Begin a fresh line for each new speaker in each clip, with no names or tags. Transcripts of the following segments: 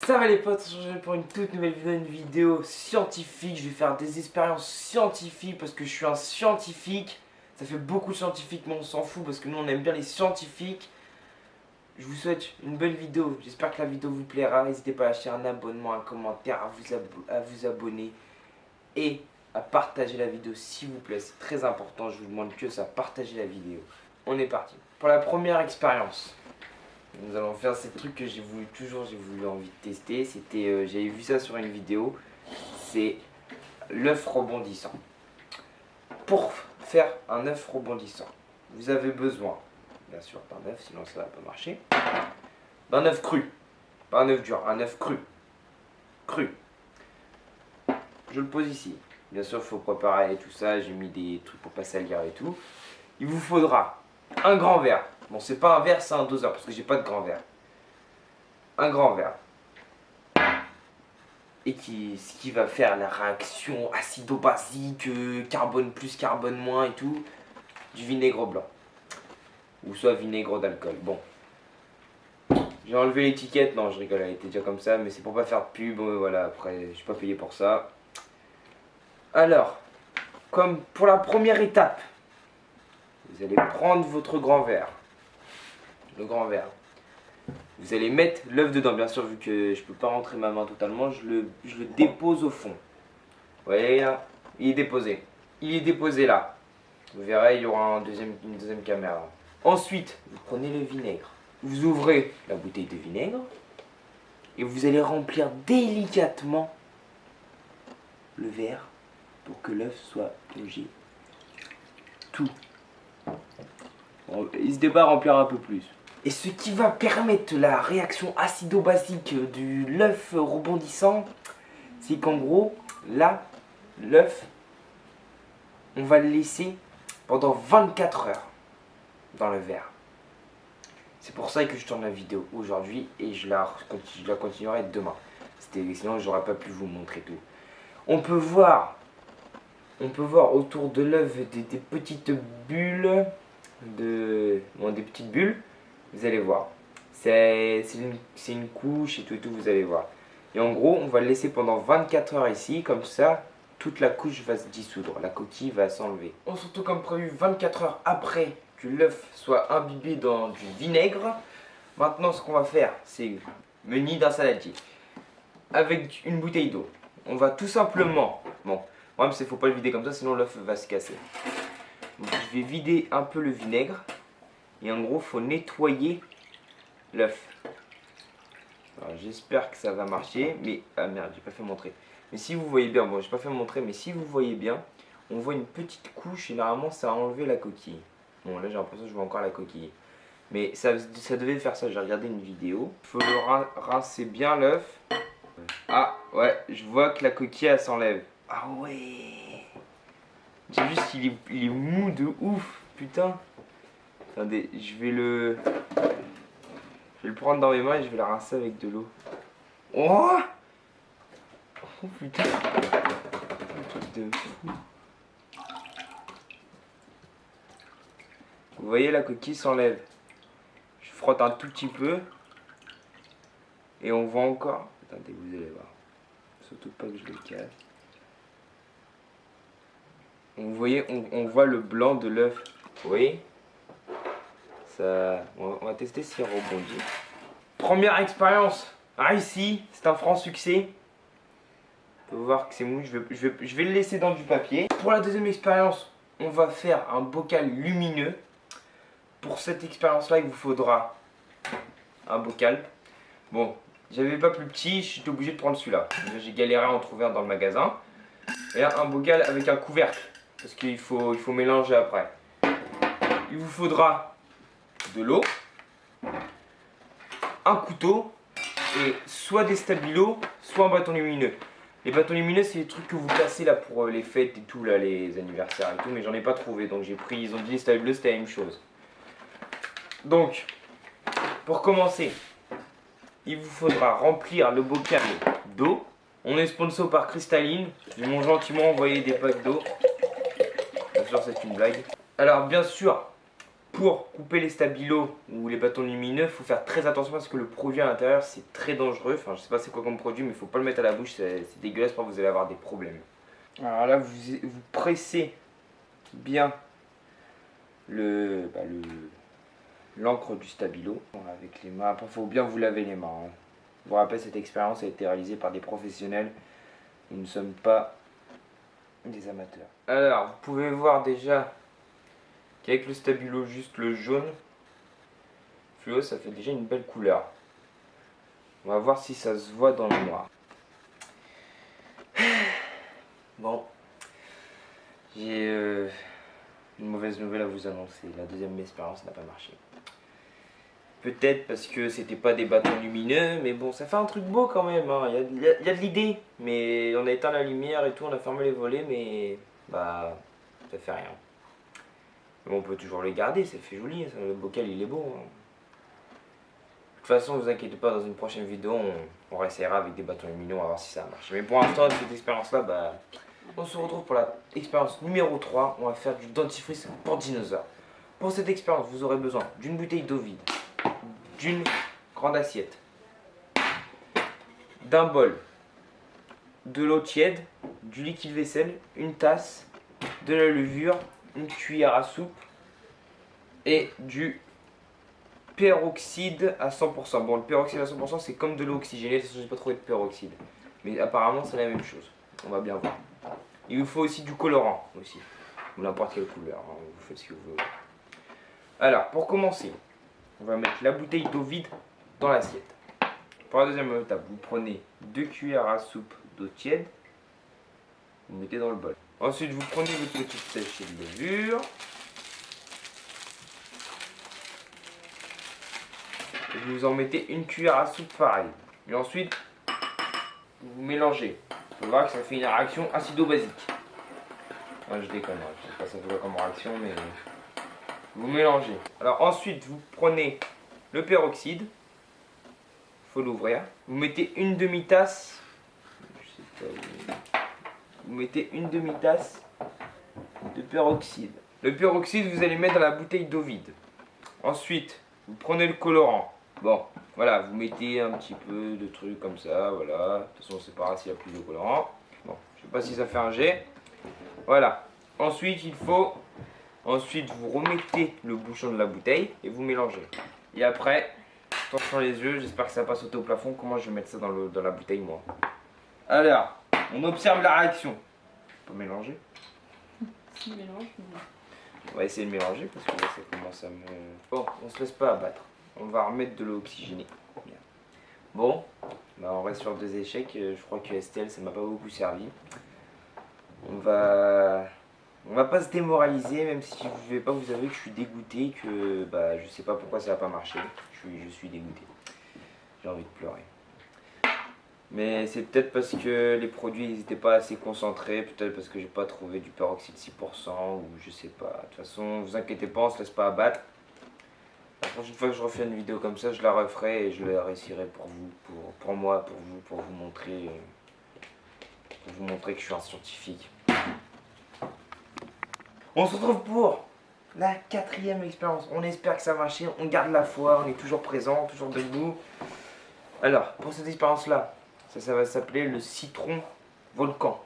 Ça va les potes, on se retrouve pour une toute nouvelle vidéo, une vidéo scientifique. Je vais faire des expériences scientifiques parce que je suis un scientifique. Ça fait beaucoup de scientifiques mais on s'en fout parce que nous on aime bien les scientifiques. Je vous souhaite une bonne vidéo, j'espère que la vidéo vous plaira. N'hésitez pas à lâcher un abonnement, un commentaire, à vous abonner et à partager la vidéo s'il vous plaît. C'est très important, je vous demande que ça, partager la vidéo. On est parti. Pour la première expérience, nous allons faire ces trucs que j'ai voulu envie de tester. C'était, j'avais vu ça sur une vidéo. C'est l'œuf rebondissant. Pour faire un œuf rebondissant, vous avez besoin, bien sûr, d'un œuf, sinon ça va pas marcher. D'un œuf cru, pas un œuf dur, un œuf cru. Cru. Je le pose ici. Bien sûr, il faut préparer tout ça. J'ai mis des trucs pour pas salir et tout. Il vous faudra un grand verre. Bon, c'est pas un verre, c'est un doseur parce que j'ai pas de grand verre. Un grand verre. Et ce qui va faire la réaction acido-basique, carbone plus, carbone moins et tout, du vinaigre blanc. Ou soit vinaigre d'alcool. Bon. J'ai enlevé l'étiquette. Non, je rigole, elle était déjà comme ça, mais c'est pour pas faire de pub. Voilà, après, je suis pas payé pour ça. Alors, comme pour la première étape, vous allez prendre votre grand verre. Le grand verre. Vous allez mettre l'œuf dedans. Bien sûr, vu que je peux pas rentrer ma main totalement, je le dépose au fond. Vous voyez là, il est déposé. Il est déposé là. Vous verrez, il y aura une deuxième caméra. Ensuite, vous prenez le vinaigre. Vous ouvrez la bouteille de vinaigre. Et vous allez remplir délicatement le verre pour que l'œuf soit plongé. Tout. N'hésitez pas à remplir un peu plus. Et ce qui va permettre la réaction acido-basique de l'œuf rebondissant, c'est qu'en gros, là, l'œuf, on va le laisser pendant 24 heures dans le verre. C'est pour ça que je tourne la vidéo aujourd'hui et je la continuerai demain. Sinon, j'aurais pas pu vous montrer tout. On peut voir autour de l'œuf des petites bulles, des petites bulles. Vous allez voir, c'est une couche et tout, vous allez voir. Et en gros, on va le laisser pendant 24 heures ici, comme ça, toute la couche va se dissoudre, la coquille va s'enlever. On se retrouve comme prévu 24 heures après que l'œuf soit imbibé dans du vinaigre. Maintenant, ce qu'on va faire, c'est le nid d'un saladier avec une bouteille d'eau. On va tout simplement, bon, moi, il ne faut pas le vider comme ça, sinon l'œuf va se casser. Donc, je vais vider un peu le vinaigre. Et en gros, il faut nettoyer l'œuf. Alors, j'espère que ça va marcher. Mais, ah merde, j'ai pas fait montrer. Mais si vous voyez bien, bon, j'ai pas fait montrer, mais si vous voyez bien, on voit une petite couche et normalement, ça a enlevé la coquille. Bon, là, j'ai l'impression que je vois encore la coquille. Mais ça devait faire ça. J'ai regardé une vidéo. Il faut le rincer bien l'œuf. Ah, ouais, je vois que la coquille, elle s'enlève. Ah ouais. J'ai vu qu'il est mou de ouf, putain. Attendez, je vais le prendre dans mes mains et je vais la rincer avec de l'eau. Oh, oh putain, un truc de fou. Vous voyez, la coquille s'enlève. Je frotte un tout petit peu. Et on voit encore. Attendez, vous allez voir. Surtout pas que je le casse. Vous voyez, on voit le blanc de l'œuf. Vous voyez? Ça, on va tester si elle rebondit. Première expérience. Ah, ici, c'est un franc succès. On peut voir que c'est mou. Je vais le laisser dans du papier. Pour la deuxième expérience, on va faire un bocal lumineux. Pour cette expérience-là, il vous faudra un bocal. Bon, j'avais pas plus petit, j'étais obligé de prendre celui-là. J'ai galéré à en trouver un dans le magasin. Et un bocal avec un couvercle. Parce qu'il faut mélanger après. Il vous faudra de l'eau, un couteau et soit des stabilos, soit un bâton lumineux. Les bâtons lumineux, c'est les trucs que vous cassez là pour les fêtes et tout, là, les anniversaires et tout, mais j'en ai pas trouvé, donc j'ai pris, ils ont dit les stabilos c'était la même chose. Donc, pour commencer, il vous faudra remplir le bocal d'eau. On est sponsor par Cristalline, ils m'ont gentiment envoyé des packs d'eau. Bien sûr, c'est une blague. Alors, bien sûr, pour couper les stabilos ou les bâtons lumineux, il faut faire très attention parce que le produit à l'intérieur c'est très dangereux. Enfin, je sais pas c'est quoi comme produit, mais il faut pas le mettre à la bouche, c'est dégueulasse, parce que vous allez avoir des problèmes. Alors là, vous pressez bien l'encre du stabilo avec les mains. Après, il faut bien vous laver les mains. Hein. Je vous rappelle, cette expérience a été réalisée par des professionnels. Nous ne sommes pas des amateurs. Alors, vous pouvez voir déjà qu'avec le stabilo, juste le jaune fluo, ça fait déjà une belle couleur. On va voir si ça se voit dans le noir. Bon, j'ai une mauvaise nouvelle à vous annoncer. La deuxième expérience n'a pas marché. Peut-être parce que c'était pas des bâtons lumineux, mais bon, ça fait un truc beau quand même. Hein. Il y a de l'idée, mais on a éteint la lumière et tout, on a fermé les volets, mais bah, ça fait rien. Mais on peut toujours les garder, ça fait joli, ça, le bocal il est beau. Hein. De toute façon, ne vous inquiétez pas, dans une prochaine vidéo, on réessayera avec des bâtons lumineux, on va voir si ça marche. Mais pour l'instant, cette expérience-là, bah, on se retrouve pour l'expérience numéro 3. On va faire du dentifrice pour dinosaures. Pour cette expérience, vous aurez besoin d'une bouteille d'eau vide, d'une grande assiette, d'un bol, de l'eau tiède, du liquide vaisselle, une tasse, de la levure, une cuillère à soupe et du peroxyde à 100%. Bon, le peroxyde à 100%, c'est comme de l'eau oxygénée, je n'ai pas trouvé de peroxyde. Mais apparemment, c'est la même chose. On va bien voir. Il vous faut aussi du colorant, aussi. Ou n'importe quelle couleur, hein. Vous faites ce que vous voulez. Alors, pour commencer, on va mettre la bouteille d'eau vide dans l'assiette. Pour la deuxième étape, vous prenez 2 cuillères à soupe d'eau tiède. Vous mettez dans le bol. Ensuite, vous prenez votre petite sachet de levure. Et vous en mettez une cuillère à soupe pareil. Et ensuite, vous mélangez. Vous voyez que ça fait une réaction acido-basique. Ouais, je déconne, je sais pas ça fait quoi comme réaction, mais vous mélangez. Alors ensuite, vous prenez le peroxyde. Il faut l'ouvrir. Vous mettez une demi-tasse. Vous mettez une demi-tasse de peroxyde. Le peroxyde, vous allez mettre dans la bouteille d'eau vide. Ensuite, vous prenez le colorant. Bon, voilà, vous mettez un petit peu de trucs comme ça, voilà. De toute façon, c'est pas grave s'il y a plus de colorant. Bon, je sais pas si ça fait un jet. Voilà. Ensuite, ensuite, vous remettez le bouchon de la bouteille et vous mélangez. Et après, attention les yeux, j'espère que ça va pas sauter au plafond. Comment je vais mettre ça dans la bouteille, moi? Alors, on observe la réaction. On peut mélanger.
Si, mélange.
On va essayer de mélanger parce que là, ça commence à me... Bon, on se laisse pas abattre. On va remettre de l'eau oxygénée. Bien. Bon, bah on reste sur 2 échecs. Je crois que STL, ça m'a pas beaucoup servi. On va pas se démoraliser, même si je vais pas vous avouer que je suis dégoûté, que bah, je sais pas pourquoi ça va pas marcher. Je suis dégoûté. J'ai envie de pleurer. Mais c'est peut-être parce que les produits n'étaient pas assez concentrés, peut-être parce que j'ai pas trouvé du peroxyde 6%, ou je sais pas. De toute façon, vous inquiétez pas, on se laisse pas abattre. La prochaine fois que je refais une vidéo comme ça, je la referai et je la réussirai pour vous, pour moi, pour vous montrer que je suis un scientifique. On se retrouve pour la 4e expérience. On espère que ça va marcher, on garde la foi, on est toujours présent, toujours debout. Alors, pour cette expérience-là, ça va s'appeler le citron volcan.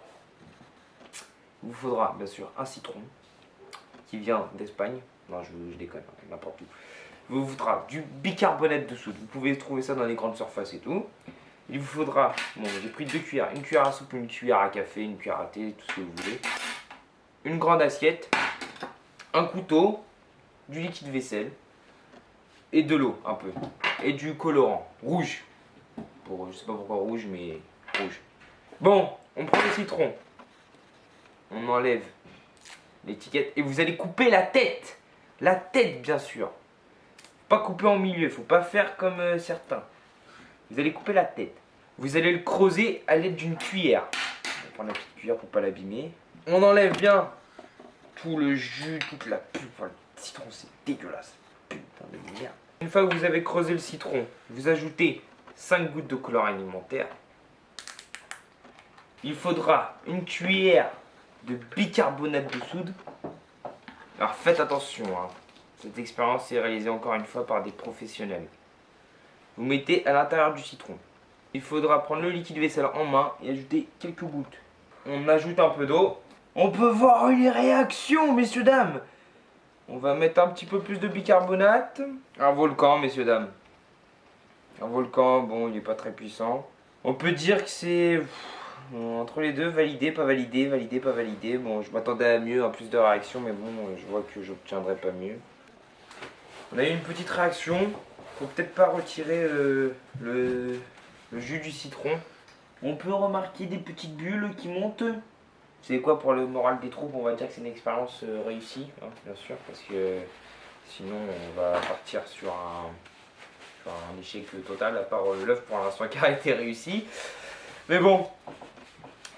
Il vous faudra bien sûr un citron qui vient d'Espagne. Non, je déconne, n'importe où. Il vous faudra du bicarbonate de soude. Vous pouvez trouver ça dans les grandes surfaces et tout. Il vous faudra, bon, j'ai pris 2 cuillères, une cuillère à soupe, une cuillère à café, une cuillère à thé, tout ce que vous voulez. Une grande assiette, un couteau, du liquide vaisselle et de l'eau un peu. Et du colorant rouge. Je sais pas pourquoi rouge, mais rouge. Bon, on prend le citron. On enlève l'étiquette et vous allez couper la tête. La tête, bien sûr. Pas couper en milieu, faut pas faire comme certains. Vous allez couper la tête. Vous allez le creuser à l'aide d'une cuillère. On va prendre la petite cuillère pour pas l'abîmer. On enlève bien tout le jus, toute la pulpe. Enfin, le citron, c'est dégueulasse. Putain de merde. Une fois que vous avez creusé le citron, vous ajoutez 5 gouttes de colorant alimentaire. Il faudra une cuillère de bicarbonate de soude. Alors faites attention, hein. Cette expérience est réalisée encore une fois par des professionnels. Vous mettez à l'intérieur du citron. Il faudra prendre le liquide vaisselle en main et ajouter quelques gouttes. On ajoute un peu d'eau. On peut voir une réaction, messieurs, dames. On va mettre un petit peu plus de bicarbonate. Un volcan, messieurs, dames. Un volcan, bon, il n'est pas très puissant. On peut dire que c'est entre les deux, validé, pas validé, validé, pas validé. Bon, je m'attendais à mieux, à plus de réactions, mais bon, je vois que j'obtiendrai pas mieux. On a eu une petite réaction. Faut peut-être pas retirer le jus du citron. On peut remarquer des petites bulles qui montent. C'est quoi pour le moral des troupes? On va dire que c'est une expérience réussie, hein, bien sûr, parce que sinon on va partir sur un échec total, à part l'œuf pour l'instant qui a été réussi. Mais bon,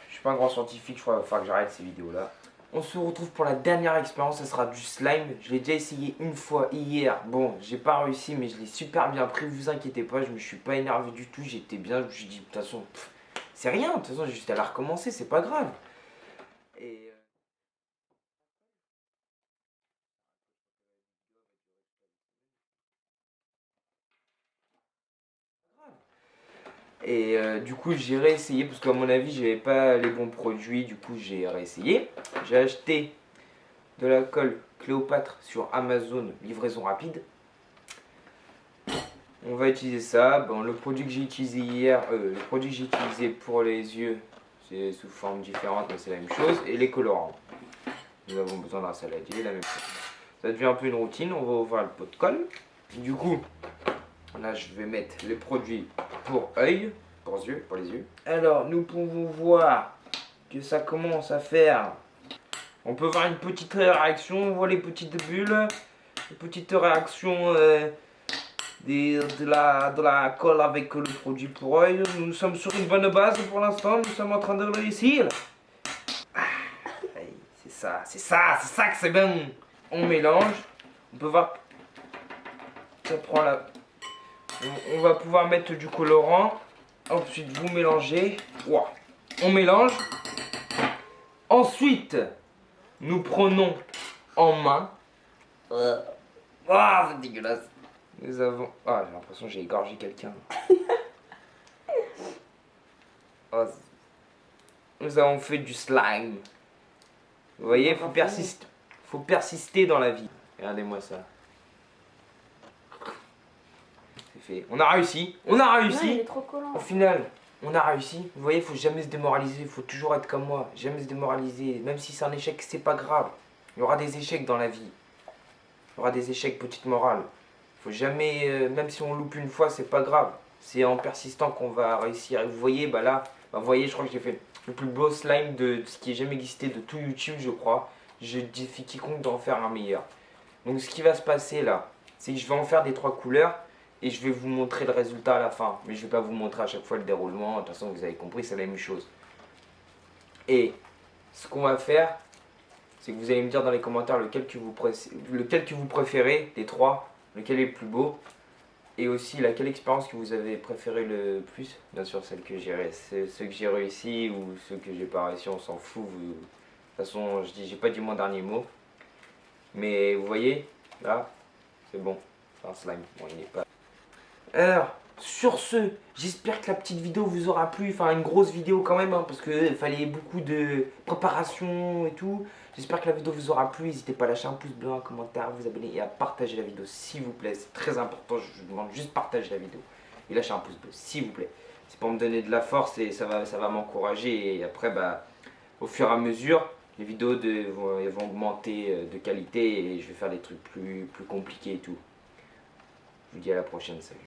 je suis pas un grand scientifique, je crois qu'il va falloir que j'arrête ces vidéos-là. On se retrouve pour la dernière expérience, ça sera du slime. Je l'ai déjà essayé une fois hier. Bon, j'ai pas réussi, mais je l'ai super bien pris. Vous inquiétez pas, je me suis pas énervé du tout. J'étais bien, je me suis dit, de toute façon, c'est rien. De toute façon, j'ai juste à la recommencer, c'est pas grave. Et du coup, j'ai réessayé parce qu'à mon avis, j'avais pas les bons produits. Du coup, j'ai réessayé. J'ai acheté de la colle Cléopâtre sur Amazon, livraison rapide. On va utiliser ça. Bon, le produit que j'ai utilisé hier, le produit que j'ai utilisé pour les yeux, c'est sous forme différente, mais c'est la même chose. Et les colorants. Nous avons besoin d'un saladier, la même chose. Ça devient un peu une routine. On va ouvrir le pot de colle. Du coup, là, je vais mettre les produits pour œil, pour les yeux. Alors, nous pouvons voir que ça commence à faire. On peut voir une petite réaction. On voit les petites bulles, les petites réactions. De la colle avec le produit pour œil. Nous sommes sur une bonne base pour l'instant, nous sommes en train de réussir. C'est ça que c'est bon. On mélange, on peut voir, ça prend la... On va pouvoir mettre du colorant, ensuite vous mélangez, wow. On mélange, ensuite nous prenons en main, c'est dégueulasse. Nous avons... Ah, j'ai l'impression que j'ai égorgé quelqu'un. Oh. Nous avons fait du slime. Vous voyez, il faut persister dans la vie. Regardez-moi ça. C'est fait. On a réussi. On a réussi.
Non, il est trop collant.
Au final, on a réussi. Vous voyez, il faut jamais se démoraliser. Il faut toujours être comme moi. Jamais se démoraliser. Même si c'est un échec, c'est pas grave. Il y aura des échecs dans la vie. Il y aura des échecs, petite morale. Faut jamais, même si on loupe une fois, c'est pas grave. C'est en persistant qu'on va réussir. Et vous voyez, bah là, vous voyez, je crois que j'ai fait le plus beau slime de ce qui ait jamais existé de tout YouTube, je crois. Je défie quiconque d'en faire un meilleur. Donc ce qui va se passer là, c'est que je vais en faire des 3 couleurs et je vais vous montrer le résultat à la fin. Mais je vais pas vous montrer à chaque fois le déroulement. De toute façon, vous avez compris, c'est la même chose. Et ce qu'on va faire, c'est que vous allez me dire dans les commentaires lequel que vous préférez des 3. Lequel est le plus beau et aussi laquelle expérience que vous avez préféré le plus. Bien sûr ceux que j'ai réussi ou ceux que j'ai pas réussi, on s'en fout. De toute façon j'ai pas dit mon dernier mot. Mais vous voyez, là, c'est bon. C'est un slime, bon il n'est pas... Alors, sur ce, j'espère que la petite vidéo vous aura plu, enfin une grosse vidéo quand même, hein, parce qu'il fallait beaucoup de préparation et tout. J'espère que la vidéo vous aura plu, n'hésitez pas à lâcher un pouce bleu, un commentaire, à vous abonner et à partager la vidéo s'il vous plaît. C'est très important, je vous demande juste de partager la vidéo et lâcher un pouce bleu s'il vous plaît. C'est pour me donner de la force et ça va m'encourager et après bah, au fur et à mesure, les vidéos vont augmenter de qualité et je vais faire des trucs plus compliqués et tout. Je vous dis à la prochaine, salut.